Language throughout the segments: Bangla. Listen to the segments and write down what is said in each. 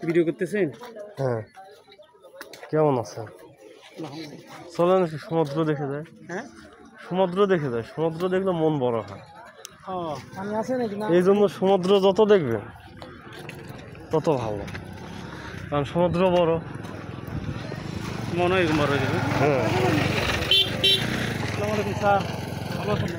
ভিডিও করতেছেন? হ্যাঁ, কেমন আছেন? চলেন সমুদ্র দেখে যায়। হ্যাঁ, সমুদ্র দেখে যায়, সমুদ্র দেখলে মন বড় হয়। পানি আছে নাকি? এই জন্য সমুদ্র যত দেখবেন তত ভালো, কারণ সমুদ্র বড়, মনে হয় বড় হয়ে যাবে। হ্যাঁ। আসসালামু আলাইকুম স্যার, ভালো আছেন?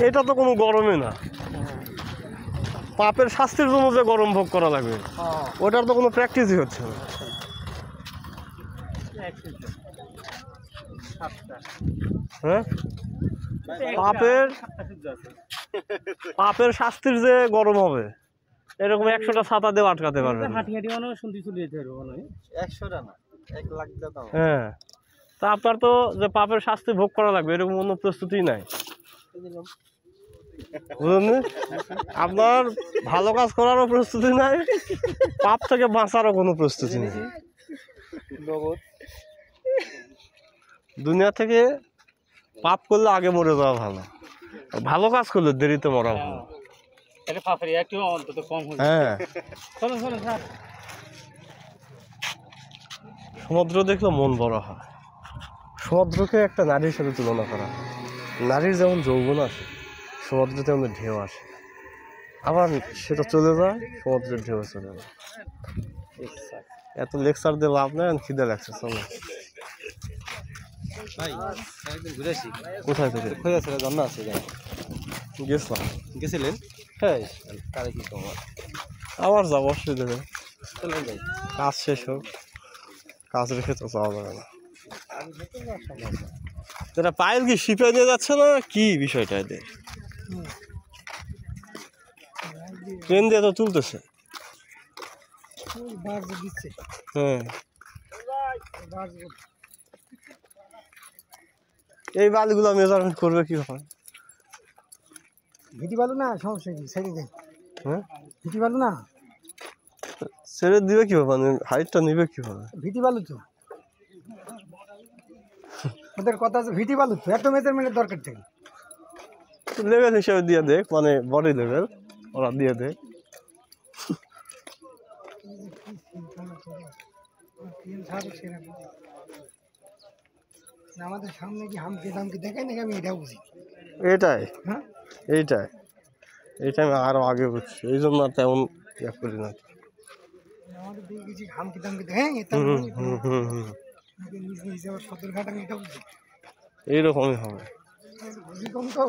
এটা তো কোনো গরমই না, পাপের শাস্তির জন্য যে গরম ভোগ করা লাগবে ওটার তো কোনো প্র্যাকটিসই হচ্ছে না। হ্যাঁ, পাপের শাস্তির যে গরম হবে এরকম 100টা ছাতা দিয়ে আটকাতে পারবে না। হ্যাঁ, তা আপনার তো যে পাপের শাস্তি ভোগ করা লাগবে এরকম কোনো প্রস্তুতি নাই, বুঝলেন? আপনার ভালো কাজ করারও প্রস্তুতি নাই, পাপ থেকে বাঁচারও কোনো প্রস্তুতি নেই। দুনিয়া থেকে পাপ করলে আগে মরে যাওয়া ভালো, ভালো কাজ করলে দেরিতে মরা ভালো। হ্যাঁ, সমুদ্র দেখলে মন বড় হয়। সমুদ্রকে একটা নারীর সাথে তুলনা করা হয়। নারীর যেমন যৌবন আসে, সমুদ্রে তেমন ঢেউ আসে, আবার সেটা চলে যায়, সমুদ্রের ঢেউ চলে যায়। এত লেকচার দিয়ে লাভ নেই, খিদে লাগছে, চলো। কোথায় থেকে? গেছিলাম। গেছিলেন? হ্যাঁ, কারে কি খবর? আবার যাবো, অসুবিধা নেই। কাজ শেষ হোক, কাজ রেখে তো যাওয়া যাবে না। এটা পায়েল কি শিপে নিয়ে যাচ্ছে না কি বিষয়টা? এদের ট্রেন দিয়ে তো তুলতেছে। হ্যাঁ, এই বালগুলো মেজারমেন্ট করবে কি হয়? ভিটি বালু না, সমস্যা কি? ছেড়ে দেয়। হ্যাঁ, ভিটি বালু না, ছেড়ে দিবে কিভাবে? মানে হাইটটা নিবে কিভাবে? ভিটি বালু তো ওদের কথা আছে, ভিটি বালু তো এত মেজারমেন্টের দরকার থাকে। লেভেল হিসেবে দিয়ে দেখ, মানে বডি লেভেল ওরা দিয়ে দেখ। আমাদের সামনে কি হামকে দামকে দেখায় নাকি? আমি এটাও বুঝি। এটাই, হ্যাঁ, এইটাই, এইটা আমি আরো আগে বুঝছি, এই জন্য আর তেমন ইয়া করি না। আমাদের দিকে কিছু হামকে দামকে দেখায়, নিজ নিজ আবার সদর ঘাট, আমি এটা বুঝি। এইরকমই হবে। বুঝি কম তো